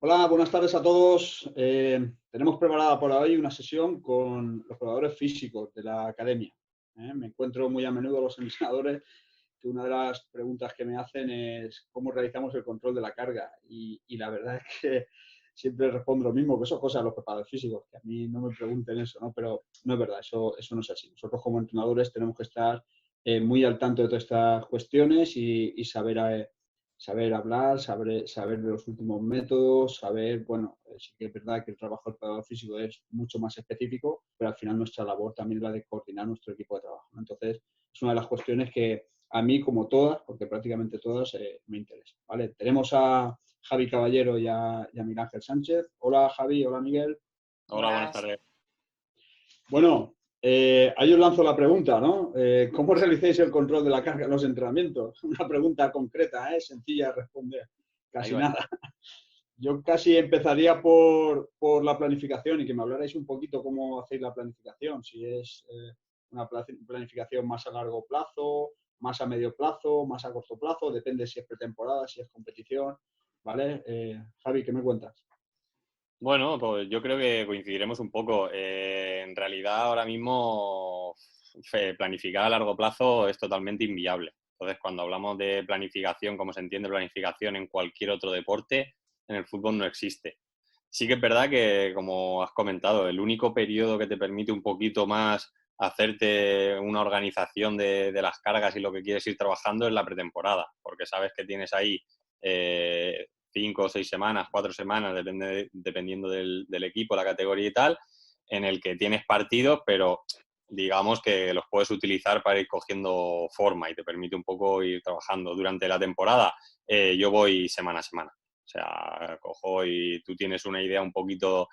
Hola, buenas tardes a todos. Tenemos preparada por hoy una sesión con los preparadores físicos de la academia. Me encuentro muy a menudo los entrenadores que una de las preguntas que me hacen es cómo realizamos el control de la carga. Y la verdad es que siempre respondo lo mismo, que eso es cosa de los preparadores físicos, que a mí no me pregunten eso, ¿no? Pero no es verdad, eso no es así. Nosotros como entrenadores tenemos que estar muy al tanto de todas estas cuestiones y saber hablar, saber de los últimos métodos, saber, bueno, sí que es verdad que el trabajo del preparador físico es mucho más específico, pero al final nuestra labor también es la de coordinar nuestro equipo de trabajo, ¿no? Entonces, es una de las cuestiones que a mí, como todas, porque prácticamente todas, me interesa, ¿vale? Tenemos a Javi Caballero y a Miguel Ángel Sánchez. Hola Javi, hola Miguel. Hola, buenas Buenas. tardes. Bueno, ahí os lanzo la pregunta, ¿no? ¿Cómo realizáis el control de la carga en los entrenamientos? Una pregunta concreta, sencilla de responder, Ahí casi va. nada. Yo casi empezaría por la planificación y que me hablarais un poquito cómo hacéis la planificación, si es una planificación más a largo plazo, más a medio plazo, más a corto plazo, depende si es pretemporada, si es competición, ¿vale? Javi, ¿qué me cuentas? Bueno, pues yo creo que coincidiremos un poco. En realidad, ahora mismo planificar a largo plazo es totalmente inviable. Entonces, cuando hablamos de planificación, como se entiende planificación en cualquier otro deporte, en el fútbol no existe. Sí que es verdad que, como has comentado, el único periodo que te permite un poquito más hacerte una organización de las cargas y lo que quieres ir trabajando es la pretemporada, porque sabes que tienes ahí 5 o 6 semanas, 4 semanas, dependiendo del equipo, la categoría y tal, en el que tienes partidos, pero digamos que los puedes utilizar para ir cogiendo forma y te permite un poco ir trabajando. Durante la temporada yo voy semana a semana. O sea, cojo y tú tienes una idea un poquito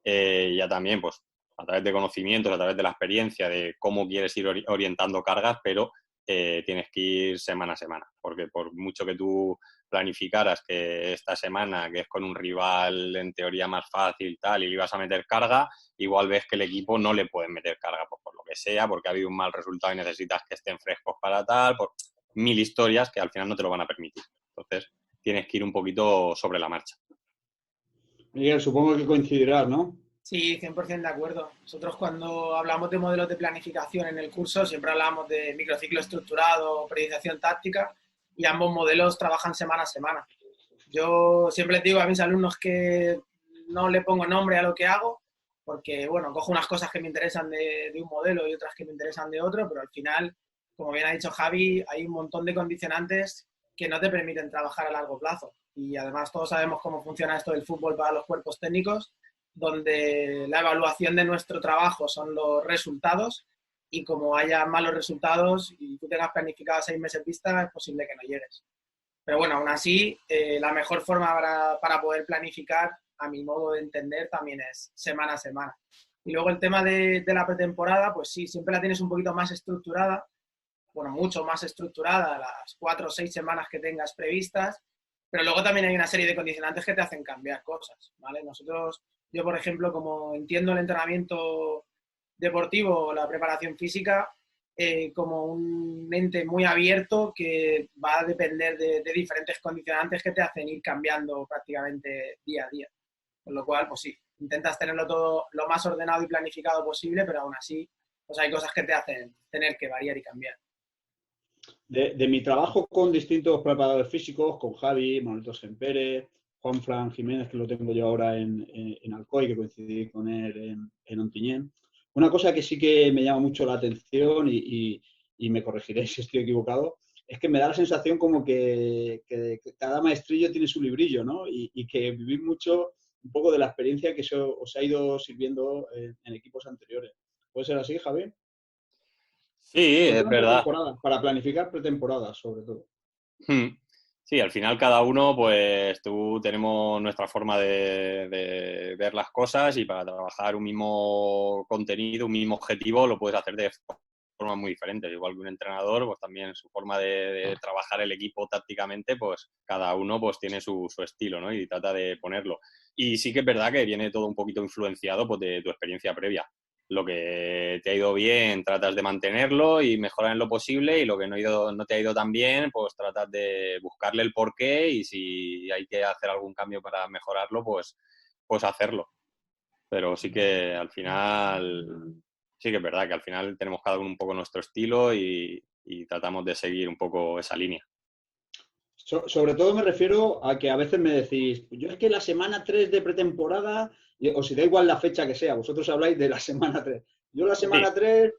ya también, pues a través de conocimientos, a través de la experiencia de cómo quieres ir orientando cargas, pero tienes que ir semana a semana, porque por mucho que tú planificaras que esta semana, que es con un rival en teoría más fácil tal, y le ibas a meter carga, igual ves que el equipo no le pueden meter carga, pues por lo que sea, porque ha habido un mal resultado y necesitas que estén frescos para tal, por mil historias que al final no te lo van a permitir. Entonces, tienes que ir un poquito sobre la marcha. Miguel, supongo que coincidirás, ¿no? Sí, 100% de acuerdo. Nosotros cuando hablamos de modelos de planificación en el curso siempre hablamos de microciclo estructurado, periodización táctica y ambos modelos trabajan semana a semana. Yo siempre les digo a mis alumnos que no le pongo nombre a lo que hago porque, bueno, cojo unas cosas que me interesan de un modelo y otras que me interesan de otro, pero al final, como bien ha dicho Javi, hay un montón de condicionantes que no te permiten trabajar a largo plazo. Y además todos sabemos cómo funciona esto del fútbol para los cuerpos técnicos, donde la evaluación de nuestro trabajo son los resultados y como haya malos resultados y tú tengas planificado 6 meses vista, es posible que no llegues. Pero bueno, aún así, la mejor forma para poder planificar, a mi modo de entender, también es semana a semana. Y luego el tema de la pretemporada, pues sí, siempre la tienes un poquito más estructurada, bueno, mucho más estructurada, las 4 o 6 semanas que tengas previstas, pero luego también hay una serie de condicionantes que te hacen cambiar cosas, ¿vale? Yo por ejemplo, como entiendo el entrenamiento deportivo o la preparación física, como un ente muy abierto que va a depender de diferentes condicionantes que te hacen ir cambiando prácticamente día a día. Con lo cual, pues sí, intentas tenerlo todo lo más ordenado y planificado posible, pero aún así, pues hay cosas que te hacen tener que variar y cambiar. De mi trabajo con distintos preparadores físicos, con Javi, Manuel Sempere, Juan Fran Jiménez, que lo tengo yo ahora en Alcoy, que coincidí con él en Ontinyent. Una cosa que sí que me llama mucho la atención y me corregiréis si estoy equivocado, es que me da la sensación como que cada maestrillo tiene su librillo, ¿no? Y que vivís mucho un poco de la experiencia que os ha ido sirviendo en equipos anteriores. ¿Puede ser así, Javi? Sí, Sobre es todo en verdad. pretemporada, para planificar pretemporada, sobre todo. Hmm. Sí, al final cada uno, pues tú tenemos nuestra forma de ver las cosas y para trabajar un mismo contenido, un mismo objetivo, lo puedes hacer de formas muy diferentes. Igual que un entrenador, pues también su forma de trabajar el equipo tácticamente, pues cada uno pues tiene su estilo, ¿no? Y trata de ponerlo. Y sí que es verdad que viene todo un poquito influenciado pues, de tu experiencia previa. lo que te ha ido bien tratas de mantenerlo y mejorar en lo posible, y lo que no te ha ido tan bien, pues tratas de buscarle el porqué, y si hay que hacer algún cambio para mejorarlo, pues hacerlo. Pero sí que al final, sí que es verdad que al final tenemos cada uno un poco nuestro estilo y tratamos de seguir un poco esa línea. Sobre todo me refiero a que a veces me decís, yo es que la semana 3 de pretemporada, o si da igual la fecha que sea, vosotros habláis de la semana 3. Yo la Sí, semana 3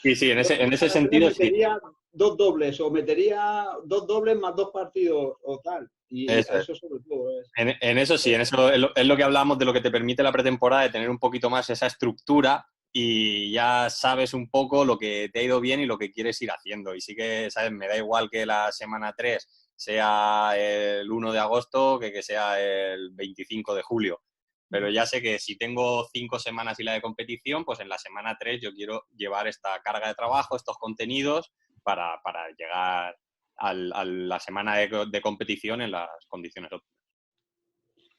sí, en yo ese semana 3 sentido sí. metería 2 dobles, o metería 2 dobles más 2 partidos o tal. Y Eso es. eso sobre todo es. En eso sí, en eso es lo que hablamos de lo que te permite la pretemporada, de tener un poquito más esa estructura, y ya sabes un poco lo que te ha ido bien y lo que quieres ir haciendo. Y sí que, ¿sabes? Me da igual que la semana 3 sea el 1 de agosto que sea el 25 de julio. Pero ya sé que si tengo 5 semanas y la de competición, pues en la semana 3 yo quiero llevar esta carga de trabajo, estos contenidos, para llegar a la semana de competición en las condiciones óptimas.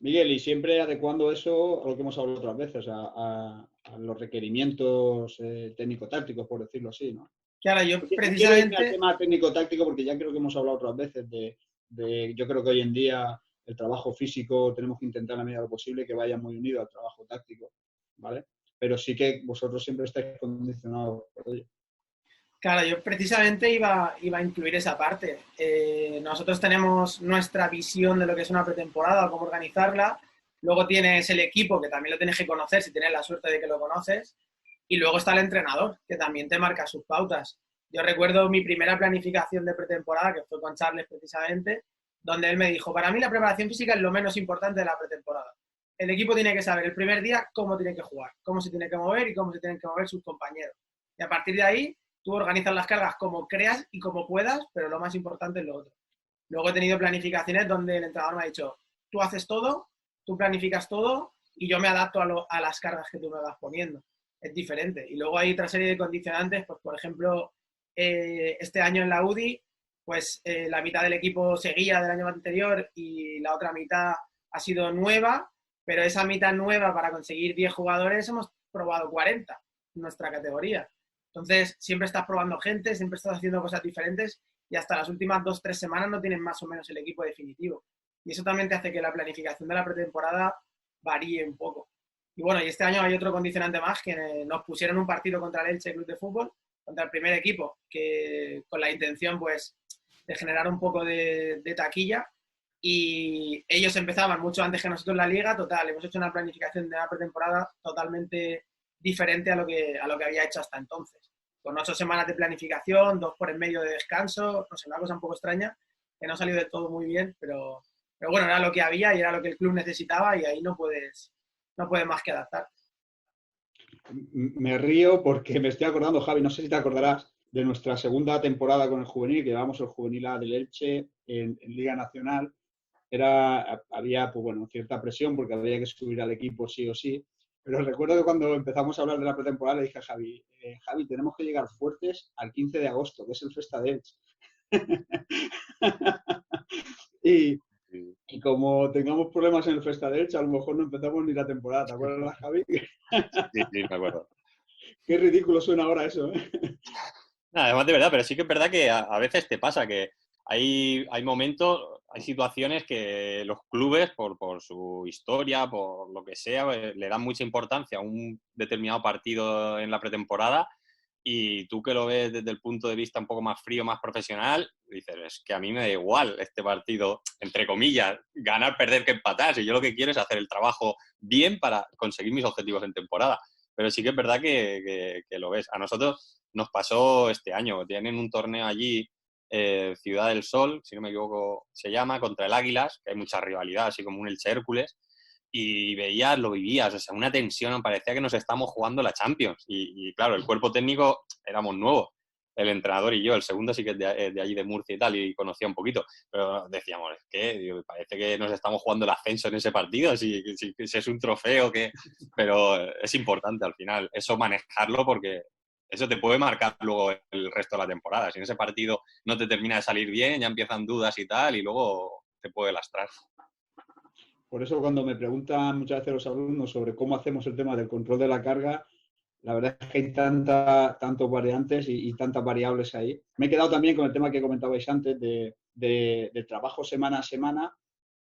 Miguel, y siempre adecuando eso a lo que hemos hablado otras veces, a los requerimientos técnico-tácticos, por decirlo así, ¿no? Claro, yo No quiero irme al precisamente, tema técnico-táctico porque ya creo que hemos hablado otras veces yo creo que hoy en día el trabajo físico tenemos que intentar en la medida de lo posible que vaya muy unido al trabajo táctico, ¿vale? Pero sí que vosotros siempre estáis condicionados por ello. claro, yo precisamente iba a incluir esa parte. Nosotros tenemos nuestra visión de lo que es una pretemporada, cómo organizarla. Luego tienes el equipo, que también lo tienes que conocer si tienes la suerte de que lo conoces. Y luego está el entrenador, que también te marca sus pautas. Yo recuerdo mi primera planificación de pretemporada, que fue con Charles precisamente, donde él me dijo, para mí la preparación física es lo menos importante de la pretemporada. El equipo tiene que saber el primer día cómo tiene que jugar, cómo se tiene que mover y cómo se tienen que mover sus compañeros. Y a partir de ahí, tú organizas las cargas como creas y como puedas, pero lo más importante es lo otro. Luego he tenido planificaciones donde el entrenador me ha dicho, tú haces todo, tú planificas todo y yo me adapto a las cargas que tú me vas poniendo. Es diferente. Y luego hay otra serie de condicionantes, pues por ejemplo, este año en la UDI, pues la mitad del equipo seguía del año anterior y la otra mitad ha sido nueva, pero esa mitad nueva para conseguir 10 jugadores hemos probado 40 en nuestra categoría. Entonces, siempre estás probando gente, siempre estás haciendo cosas diferentes y hasta las últimas 2 o 3 semanas no tienes más o menos el equipo definitivo. Y eso también te hace que la planificación de la pretemporada varíe un poco. Y bueno, y este año hay otro condicionante más, que nos pusieron un partido contra el Elche Club de Fútbol, contra el primer equipo, que con la intención pues de generar un poco de taquilla, y ellos empezaban mucho antes que nosotros en la liga. Total, hemos hecho una planificación de la pretemporada totalmente diferente a lo que había hecho hasta entonces. Con 8 semanas de planificación, 2 por en medio de descanso, no sé, una cosa un poco extraña, que no ha salido de todo muy bien, pero bueno, era lo que había y era lo que el club necesitaba, y ahí no puedes más que adaptar. Me río porque me estoy acordando, Javi, no sé si te acordarás de nuestra segunda temporada con el juvenil, que llevábamos el juvenil A del Elche en Liga Nacional. Había, pues bueno, cierta presión porque había que subir al equipo sí o sí. Pero recuerdo que cuando empezamos a hablar de la pretemporada le dije a Javi, Javi, tenemos que llegar fuertes al 15 de agosto, que es el Festa de Elche. y como tengamos problemas en el Festa de Elche, a lo mejor no empezamos ni la temporada. ¿Te acuerdas, Javi? Sí, sí, me acuerdo. Qué ridículo suena ahora eso, ¿eh? Nada, además de verdad, pero sí que es verdad que a veces te pasa que hay momentos, hay situaciones que los clubes, por su historia, por lo que sea, le dan mucha importancia a un determinado partido en la pretemporada, y tú que lo ves desde el punto de vista un poco más frío, más profesional, dices, es que a mí me da igual este partido, entre comillas, ganar, perder que empatar. Si yo lo que quiero es hacer el trabajo bien para conseguir mis objetivos en temporada. Pero sí que es verdad que lo ves. A nosotros nos pasó este año. Tienen un torneo allí, Ciudad del Sol, si no me equivoco se llama, contra el Águilas, que hay mucha rivalidad, así como un Elche Hércules, y veías, lo vivías, o sea, una tensión, parecía que nos estábamos jugando la Champions. Y claro, el cuerpo técnico éramos nuevos, el entrenador y yo. El segundo sí que es de allí de Murcia y tal, y conocía un poquito, pero decíamos, es que digo, parece que nos estamos jugando el ascenso en ese partido, si es un trofeo, pero es importante al final eso manejarlo, porque eso te puede marcar luego el resto de la temporada. Si en ese partido no te termina de salir bien, ya empiezan dudas y tal, y luego te puede lastrar. Por eso cuando me preguntan muchas veces los alumnos sobre cómo hacemos el tema del control de la carga, La verdad es que hay tantos variantes y tantas variables ahí. Me he quedado también con el tema que comentabais antes de trabajo semana a semana,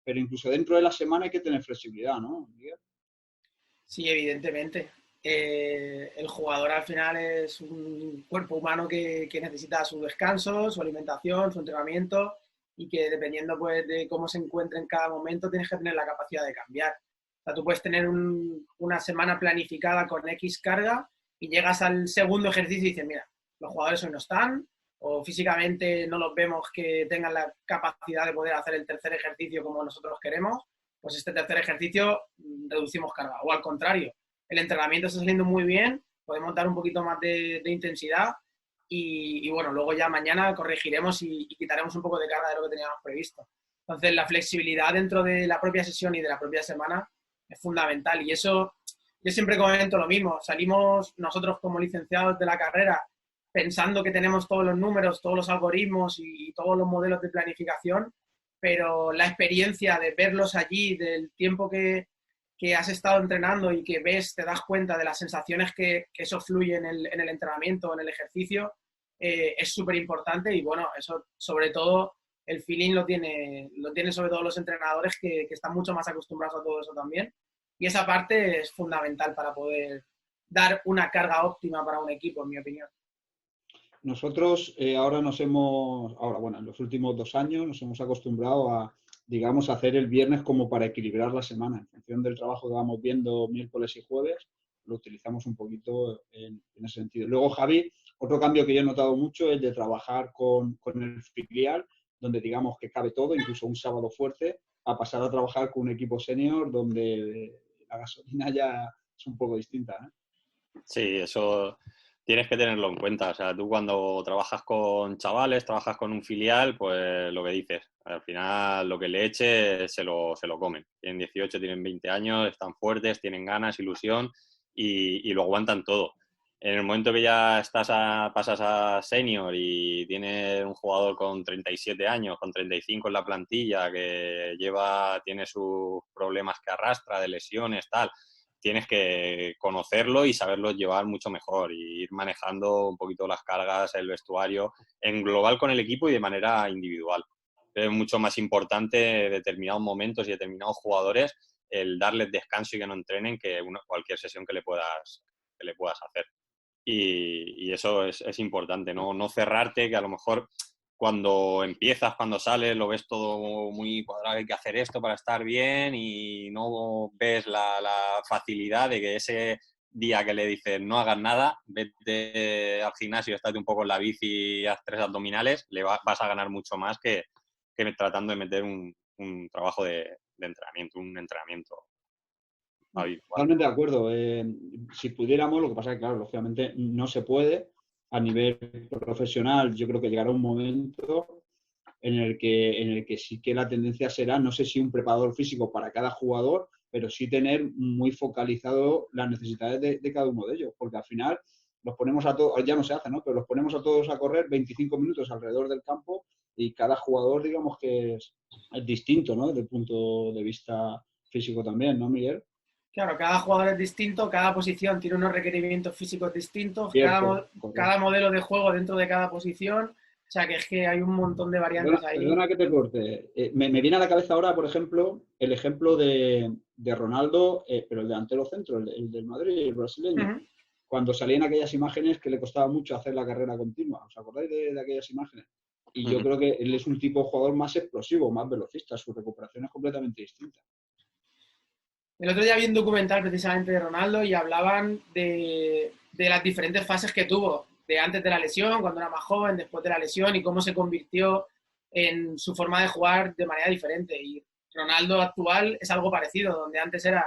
pero incluso dentro de la semana hay que tener flexibilidad, ¿no, Miguel? Sí, evidentemente. El jugador al final es un cuerpo humano que necesita su descanso, su alimentación, su entrenamiento y que dependiendo pues de cómo se encuentre en cada momento tienes que tener la capacidad de cambiar. O sea, tú puedes tener una semana planificada con X carga y llegas al segundo ejercicio y dices, mira, los jugadores hoy no están o físicamente no los vemos que tengan la capacidad de poder hacer el tercer ejercicio como nosotros queremos, pues este tercer ejercicio reducimos carga. O al contrario, el entrenamiento está saliendo muy bien, podemos dar un poquito más de intensidad y bueno, luego ya mañana corregiremos y quitaremos un poco de carga de lo que teníamos previsto. Entonces, la flexibilidad dentro de la propia sesión y de la propia semana es fundamental y eso yo siempre comento lo mismo, salimos nosotros como licenciados de la carrera pensando que tenemos todos los números, todos los algoritmos y todos los modelos de planificación, pero la experiencia de verlos allí, del tiempo que has estado entrenando y que ves, te das cuenta de las sensaciones que eso fluye en el entrenamiento, en el ejercicio, es súper importante y bueno, eso sobre todo el feeling lo tiene sobre todo los entrenadores que están mucho más acostumbrados a todo eso también. Y esa parte es fundamental para poder dar una carga óptima para un equipo, en mi opinión. Nosotros bueno, en los últimos 2 años nos hemos acostumbrado a, digamos, hacer el viernes como para equilibrar la semana. En función del trabajo que vamos viendo miércoles y jueves, lo utilizamos un poquito en ese sentido. Luego, Javi, otro cambio que yo he notado mucho es de trabajar con el filial, donde digamos que cabe todo, incluso un sábado fuerte, a pasar a trabajar con un equipo senior donde la gasolina ya es un poco distinta, ¿eh? Sí, eso tienes que tenerlo en cuenta. O sea, tú cuando trabajas con chavales, trabajas con un filial, pues lo que dices, al final lo que le eche se lo comen. Tienen 18, tienen 20 años, están fuertes, tienen ganas, ilusión y lo aguantan todo. En el momento que ya pasas a senior y tienes un jugador con 37 años, con 35 en la plantilla, que tiene sus problemas que arrastra, de lesiones, tal, tienes que conocerlo y saberlo llevar mucho mejor y ir manejando un poquito las cargas, el vestuario, en global con el equipo y de manera individual. Es mucho más importante en determinados momentos y determinados jugadores el darles descanso y que no entrenen que cualquier sesión que le puedas hacer. Y eso es importante, ¿no? Cerrarte, que a lo mejor cuando empiezas, cuando sales, lo ves todo muy cuadrado, hay que hacer esto para estar bien y no ves la facilidad de que ese día que le dices no hagas nada, vete al gimnasio, estate un poco en la bici y haz 3 abdominales, vas a ganar mucho más que tratando de meter un trabajo de entrenamiento, un entrenamiento habitual. Totalmente de acuerdo. Si pudiéramos, lo que pasa es que, claro, lógicamente no se puede. A nivel profesional, yo creo que llegará un momento en el que sí que la tendencia será, no sé si un preparador físico para cada jugador, pero sí tener muy focalizado las necesidades de cada uno de ellos, porque al final los ponemos a todos, ya no se hace, ¿no? Pero los ponemos a todos a correr 25 minutos alrededor del campo y cada jugador, digamos que es distinto, ¿no? Desde el punto de vista físico también, ¿no, Miguel? Claro, cada jugador es distinto, cada posición tiene unos requerimientos físicos distintos, Cierto, cada modelo de juego dentro de cada posición, o sea que es que hay un montón de variantes ahí. Perdona que te corte. Me viene a la cabeza ahora, por ejemplo, el ejemplo de Ronaldo, pero el delantero centro, el del Madrid, el brasileño. Cuando salían aquellas imágenes que le costaba mucho hacer la carrera continua. ¿Os acordáis de aquellas imágenes? Y yo creo que él es un tipo de jugador más explosivo, más velocista. Su recuperación es completamente distinta. El otro día vi un documental precisamente de Ronaldo y hablaban de las diferentes fases que tuvo, de antes de la lesión, cuando era más joven, después de la lesión y cómo se convirtió en su forma de jugar de manera diferente. Y Ronaldo actual es algo parecido, donde antes era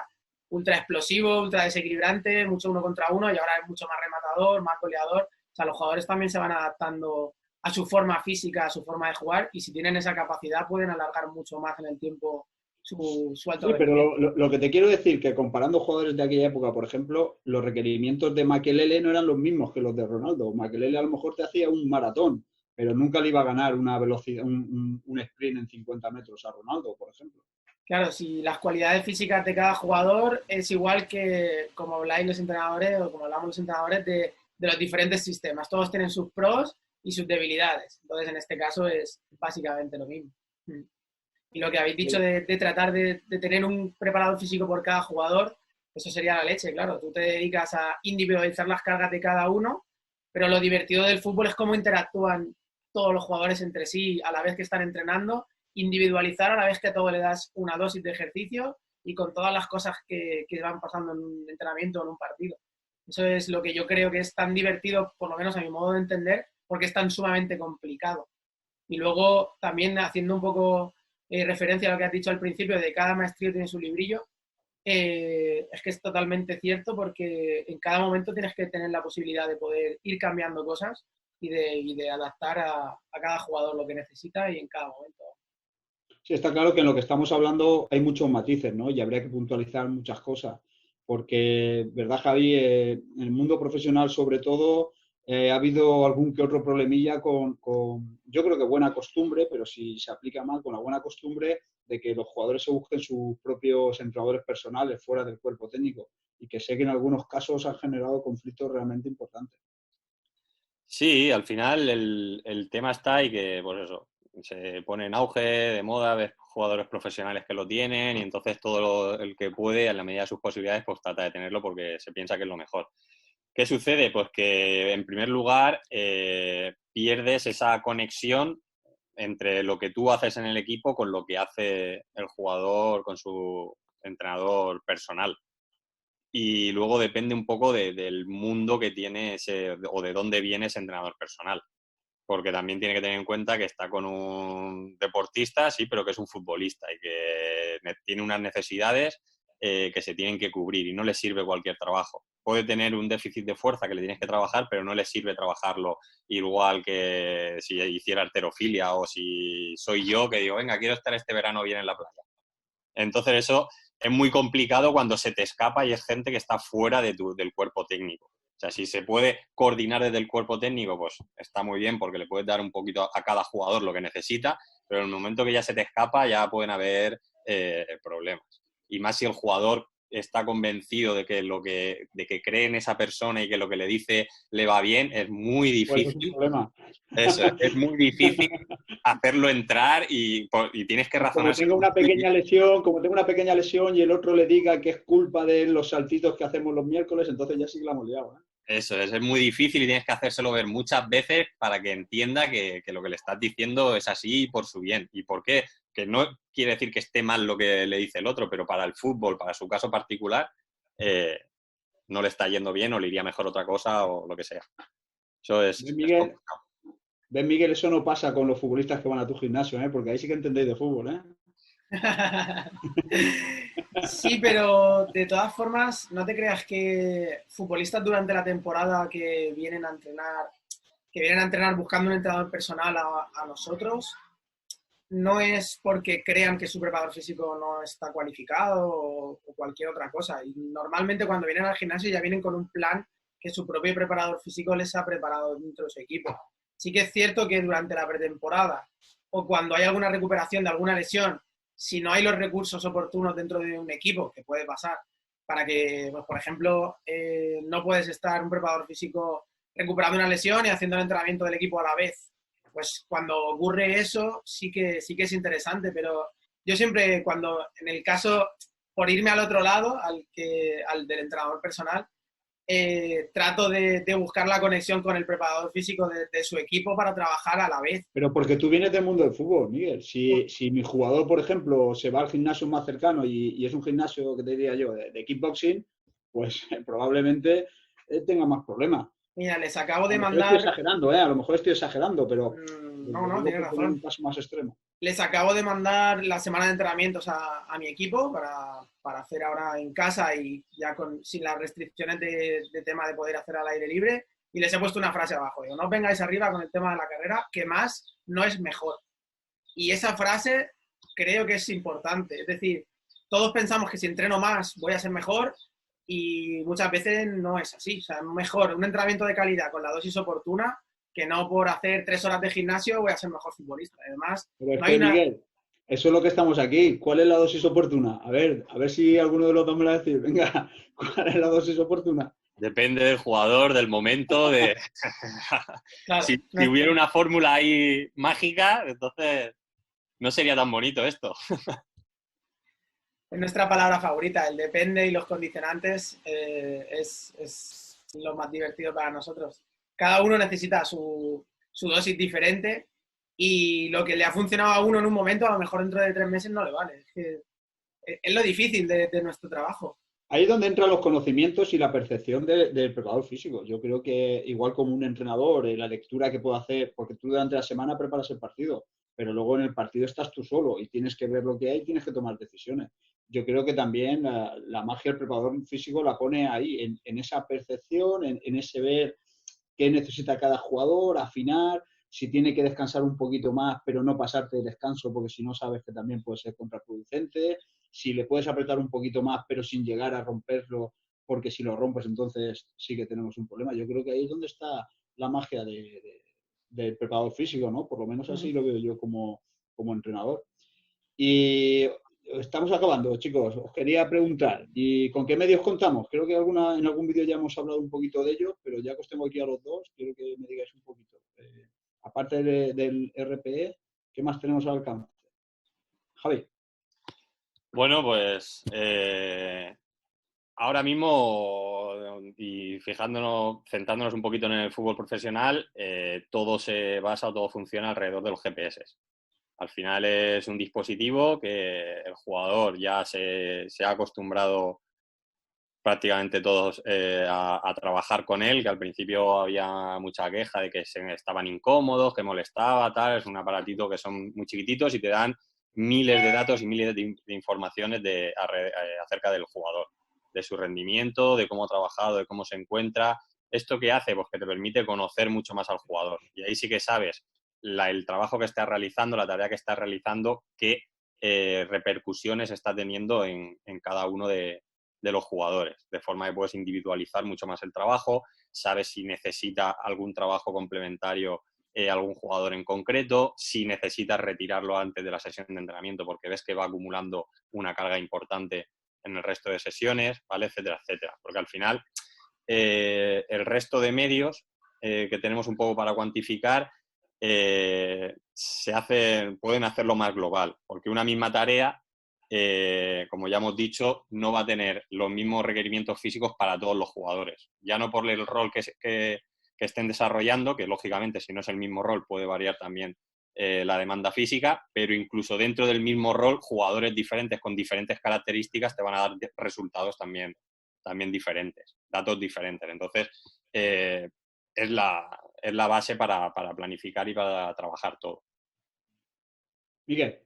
ultra explosivo, ultra desequilibrante, mucho 1 contra 1 y ahora es mucho más rematador, más goleador. O sea, los jugadores también se van adaptando a su forma física, a su forma de jugar y si tienen esa capacidad pueden alargar mucho más en el tiempo su alto Sí, rendimiento. pero lo que te quiero decir que comparando jugadores de aquella época, por ejemplo, los requerimientos de Makelele no eran los mismos que los de Ronaldo. Makelele a lo mejor te hacía un maratón, pero nunca le iba a ganar una velocidad, un sprint en 50 metros a Ronaldo, por ejemplo. Claro, si las cualidades físicas de cada jugador es igual que como habláis los entrenadores o como hablamos los entrenadores de los diferentes sistemas. Todos tienen sus pros y sus debilidades. Entonces, en este caso es básicamente lo mismo. Y lo que habéis dicho de tratar de tener un preparador físico por cada jugador, eso sería la leche, claro. Tú te dedicas a individualizar las cargas de cada uno, pero lo divertido del fútbol es cómo interactúan todos los jugadores entre sí a la vez que están entrenando, individualizar a la vez que a todo le das una dosis de ejercicio y con todas las cosas que van pasando en un entrenamiento o en un partido. Eso es lo que yo creo que es tan divertido, por lo menos a mi modo de entender, porque es tan sumamente complicado. Y luego también haciendo un poco referencia a lo que has dicho al principio de cada maestrillo tiene su librillo, es que es totalmente cierto porque en cada momento tienes que tener la posibilidad de poder ir cambiando cosas y de adaptar a cada jugador lo que necesita y en cada momento. Sí, está claro que en lo que estamos hablando hay muchos matices, ¿no? Y habría que puntualizar muchas cosas, porque, ¿verdad, Javi? En el mundo profesional, sobre todo, ha habido algún que otro problemilla yo creo que buena costumbre, pero si se aplica mal, con la buena costumbre de que los jugadores se busquen sus propios entrenadores personales fuera del cuerpo técnico y que sé que en algunos casos han generado conflictos realmente importantes. Sí, al final el tema está y que, pues eso, se pone en auge, de moda, ves jugadores profesionales que lo tienen y entonces todo el que puede, a la medida de sus posibilidades, pues trata de tenerlo porque se piensa que es lo mejor. ¿Qué sucede? Pues que, en primer lugar, pierdes esa conexión entre lo que tú haces en el equipo con lo que hace el jugador con su entrenador personal. Y luego depende un poco del mundo que tiene ese, o de dónde viene ese entrenador personal. Porque también tiene que tener en cuenta que está con un deportista, sí, pero que es un futbolista y que tiene unas necesidades que se tienen que cubrir y no le sirve cualquier trabajo. Puede tener un déficit de fuerza que le tienes que trabajar, pero no le sirve trabajarlo igual que si hiciera halterofilia o si soy yo que digo, venga, quiero estar este verano bien en la playa. Entonces eso es muy complicado cuando se te escapa y es gente que está fuera del cuerpo técnico. O sea, si se puede coordinar desde el cuerpo técnico, pues está muy bien porque le puedes dar un poquito a cada jugador lo que necesita, pero en el momento que ya se te escapa ya pueden haber problemas. Y más si el jugador está convencido de que cree en esa persona y que lo que le dice le va bien, es muy Pues eso es un difícil. problema. Eso, es muy difícil hacerlo entrar y tienes que razonar. Como tengo una pequeña lesión y el otro le diga que es culpa de los saltitos que hacemos los miércoles, entonces ya sí que la hemos liado, ¿eh? Eso es muy difícil y tienes que hacérselo ver muchas veces para que entienda que lo que le estás diciendo es así por su bien. ¿Y por qué? Que no quiere decir que esté mal lo que le dice el otro, pero para el fútbol, para su caso particular, no le está yendo bien o le iría mejor otra cosa o lo que sea. Eso es complicado. ¿Ves, Miguel? Eso no pasa con los futbolistas que van a tu gimnasio, ¿eh? Porque ahí sí que entendéis de fútbol, ¿eh? Sí, pero de todas formas, no te creas que futbolistas durante la temporada que vienen a entrenar buscando un entrenador personal a nosotros, no es porque crean que su preparador físico no está cualificado o cualquier otra cosa. Y normalmente cuando vienen al gimnasio ya vienen con un plan que su propio preparador físico les ha preparado dentro de su equipo. Sí que es cierto que durante la pretemporada o cuando hay alguna recuperación de alguna lesión, si no hay los recursos oportunos dentro de un equipo, que puede pasar, para que, pues, por ejemplo, no puedes estar un preparador físico recuperando una lesión y haciendo el entrenamiento del equipo a la vez. Pues cuando ocurre eso sí que es interesante, pero yo siempre en el caso, por irme al otro lado, al del entrenador personal, trato de buscar la conexión con el preparador físico de su equipo para trabajar a la vez. Pero porque tú vienes del mundo del fútbol, Miguel. Si mi jugador, por ejemplo, se va al gimnasio más cercano y es un gimnasio, que te diría yo, de kickboxing, pues probablemente tenga más problemas. Mira, les acabo de mandar... Estoy exagerando, a lo mejor estoy exagerando, pero... No, tienes razón. Un paso más extremo. Les acabo de mandar la semana de entrenamientos a mi equipo para hacer ahora en casa y ya sin las restricciones de tema de poder hacer al aire libre. Y les he puesto una frase abajo. Digo, no os vengáis arriba con el tema de la carrera, que más no es mejor. Y esa frase creo que es importante. Es decir, todos pensamos que si entreno más voy a ser mejor y muchas veces no es así. O sea, mejor un entrenamiento de calidad con la dosis oportuna que no por hacer 3 horas de gimnasio voy a ser mejor futbolista. Además, pero Miguel, Eso es lo que estamos aquí. ¿Cuál es la dosis oportuna? A ver si alguno de los dos me lo va a decir. Venga, ¿cuál es la dosis oportuna? Depende del jugador, del momento, de... Claro, si hubiera una fórmula ahí mágica, entonces no sería tan bonito esto. es nuestra palabra favorita, el depende y los condicionantes es lo más divertido para nosotros. Cada uno necesita su dosis diferente y lo que le ha funcionado a uno en un momento, a lo mejor dentro de 3 meses no le vale. Es lo difícil de nuestro trabajo. Ahí es donde entran los conocimientos y la percepción del preparador físico. Yo creo que igual como un entrenador, la lectura que puedo hacer, porque tú durante la semana preparas el partido, pero luego en el partido estás tú solo y tienes que ver lo que hay y tienes que tomar decisiones. Yo creo que también la magia del preparador físico la pone ahí, en esa percepción, en ese ver qué necesita cada jugador, afinar, si tiene que descansar un poquito más, pero no pasarte de descanso, porque si no sabes que también puede ser contraproducente, si le puedes apretar un poquito más, pero sin llegar a romperlo, porque si lo rompes entonces sí que tenemos un problema. Yo creo que ahí es donde está la magia del preparador físico, ¿no? Por lo menos así lo veo yo como entrenador. Y estamos acabando, chicos. Os quería preguntar, ¿y con qué medios contamos? Creo que en algún vídeo ya hemos hablado un poquito de ello, pero ya que os tengo aquí a los dos, quiero que me digáis un poquito. Aparte del RPE, ¿qué más tenemos al alcance? Javi. Bueno, pues ahora mismo, y centrándonos un poquito en el fútbol profesional, todo se basa o todo funciona alrededor de los GPS. Al final es un dispositivo que el jugador ya se ha acostumbrado prácticamente todos a trabajar con él, que al principio había mucha queja de que estaban incómodos, que molestaba, tal. Es un aparatito que son muy chiquititos y te dan miles de datos y miles de informaciones acerca del jugador, de su rendimiento, de cómo ha trabajado, de cómo se encuentra. ¿Esto qué hace? Pues que te permite conocer mucho más al jugador. Y ahí sí que sabes el trabajo que está realizando, la tarea que está realizando, qué repercusiones está teniendo en cada uno de los jugadores, de forma que puedes individualizar mucho más el trabajo, sabes si necesita algún trabajo complementario algún jugador en concreto, si necesitas retirarlo antes de la sesión de entrenamiento porque ves que va acumulando una carga importante en el resto de sesiones, ¿vale? Etcétera, etcétera. Porque al final el resto de medios que tenemos un poco para cuantificar pueden hacerlo más global, porque una misma tarea, como ya hemos dicho, no va a tener los mismos requerimientos físicos para todos los jugadores. Ya no por el rol que estén desarrollando, que lógicamente si no es el mismo rol puede variar también la demanda física, pero incluso dentro del mismo rol, jugadores diferentes con diferentes características te van a dar resultados también diferentes, datos diferentes. Entonces, es la base para planificar y para trabajar todo. Miguel.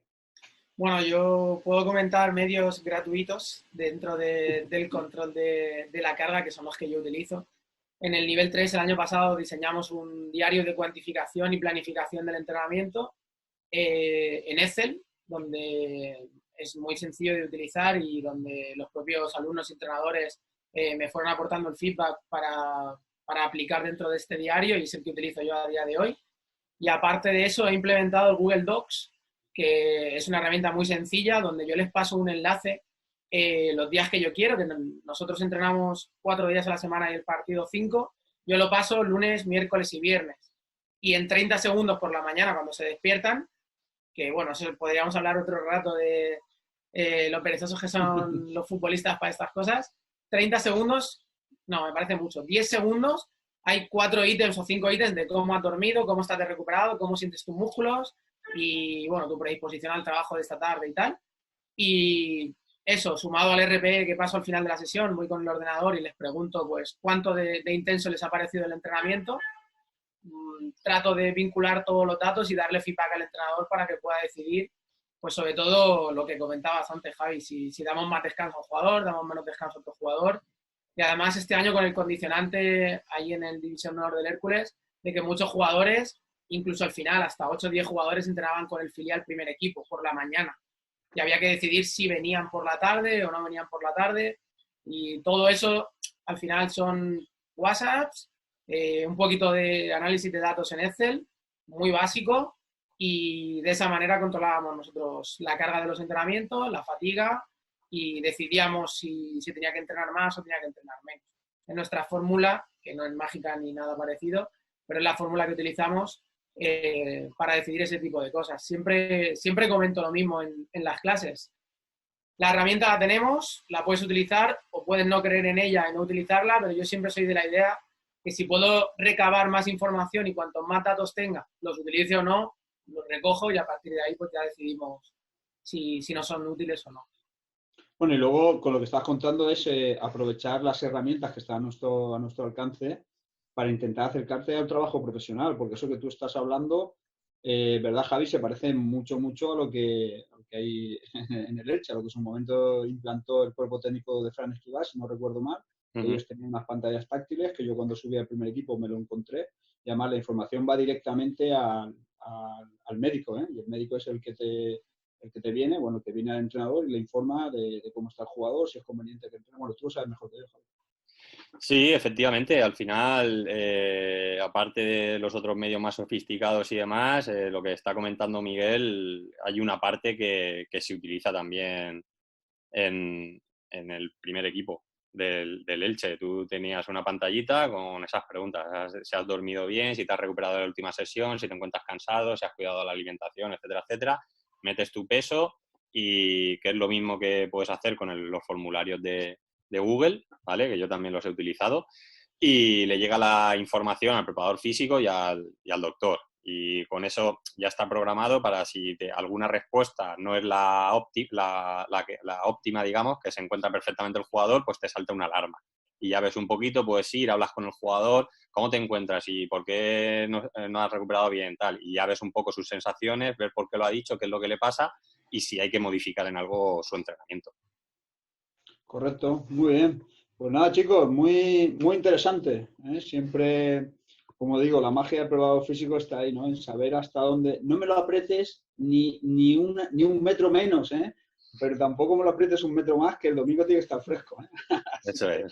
Bueno, yo puedo comentar medios gratuitos dentro del control de la carga, que son los que yo utilizo. En el nivel 3, el año pasado, diseñamos un diario de cuantificación y planificación del entrenamiento en Excel, donde es muy sencillo de utilizar y donde los propios alumnos y entrenadores me fueron aportando el feedback para aplicar dentro de este diario y es el que utilizo yo a día de hoy. Y aparte de eso, he implementado el Google Docs, que es una herramienta muy sencilla donde yo les paso un enlace los días que yo quiero, que nosotros entrenamos 4 días a la semana y el partido 5, yo lo paso lunes, miércoles y viernes. Y en 30 segundos por la mañana, cuando se despiertan, que bueno, eso podríamos hablar otro rato de lo perezosos que son los futbolistas para estas cosas, 30 segundos, no, me parece mucho, 10 segundos, hay 4 ítems o 5 ítems de cómo has dormido, cómo estás de recuperado, cómo sientes tus músculos y, bueno, tu predisposición al trabajo de esta tarde y tal. Y eso, sumado al RPE que paso al final de la sesión, voy con el ordenador y les pregunto, pues, cuánto de intenso les ha parecido el entrenamiento. Trato de vincular todos los datos y darle feedback al entrenador para que pueda decidir, pues, sobre todo lo que comentabas antes, Javi, si damos más descanso a un jugador, damos menos descanso a otro jugador. Y además este año con el condicionante ahí en el División Honor del Hércules, de que muchos jugadores, incluso al final, hasta 8 o 10 jugadores entrenaban con el filial primer equipo por la mañana. Y había que decidir si venían por la tarde o no venían por la tarde. Y todo eso, al final, son WhatsApps, un poquito de análisis de datos en Excel, muy básico, y de esa manera controlábamos nosotros la carga de los entrenamientos, la fatiga y decidíamos si tenía que entrenar más o tenía que entrenar menos. En nuestra fórmula, que no es mágica ni nada parecido, pero es la fórmula que utilizamos para decidir ese tipo de cosas. Siempre comento lo mismo en las clases. La herramienta la tenemos, la puedes utilizar o puedes no creer en ella y no utilizarla, pero yo siempre soy de la idea que si puedo recabar más información y cuantos más datos tenga, los utilice o no, los recojo y a partir de ahí pues ya decidimos si nos son útiles o no. Bueno, y luego con lo que estás contando es aprovechar las herramientas que están a nuestro alcance para intentar acercarte al trabajo profesional, porque eso que tú estás hablando, ¿verdad, Javi? Se parece mucho a lo que hay en el Elche, a lo que en su momento implantó el cuerpo técnico de Fran Escribá, si no recuerdo mal. Ellos tenían unas pantallas táctiles que yo cuando subí al primer equipo me lo encontré, y además la información va directamente al médico, y el médico es el que te viene, bueno, te viene al entrenador y le informa de cómo está el jugador, si es conveniente que entrene. Bueno, tú lo sabes mejor que yo, Javi. Sí, efectivamente, al final, aparte de los otros medios más sofisticados y demás, lo que está comentando Miguel, hay una parte que se utiliza también en el primer equipo del Elche. Tú tenías una pantallita con esas preguntas, si has dormido bien, si te has recuperado de la última sesión, si te encuentras cansado, si has cuidado de la alimentación, etcétera, etcétera. Metes tu peso y que es lo mismo que puedes hacer con los formularios de Google, ¿vale? Que yo también los he utilizado, y le llega la información al preparador físico y al doctor. Y con eso ya está programado para si alguna respuesta no es la óptima, digamos, que se encuentra perfectamente el jugador, pues te salta una alarma. Y ya ves un poquito, puedes ir, hablas con el jugador, cómo te encuentras y por qué no has recuperado bien, tal. Y ya ves un poco sus sensaciones, ver por qué lo ha dicho, qué es lo que le pasa y si hay que modificar en algo su entrenamiento. Correcto, muy bien. Pues nada, chicos, muy interesante, ¿eh? Siempre, como digo, la magia del preparador físico está ahí, ¿no? En saber hasta dónde. No me lo aprietes ni un metro menos, ¿eh? Pero tampoco me lo aprietes un metro más, que el domingo tiene que estar fresco, ¿eh? Eso es.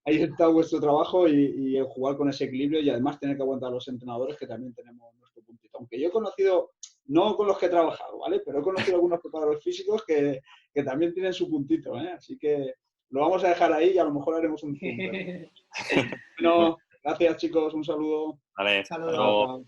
Ahí está vuestro trabajo y el jugar con ese equilibrio y además tener que aguantar a los entrenadores que también tenemos nuestro puntito. Aunque yo he conocido, no con los que he trabajado, ¿vale? Pero he conocido algunos preparadores físicos que también tienen su puntito, ¿eh? Así que lo vamos a dejar ahí y a lo mejor haremos un punto. Bueno, gracias chicos, un saludo. Vale, Saludos.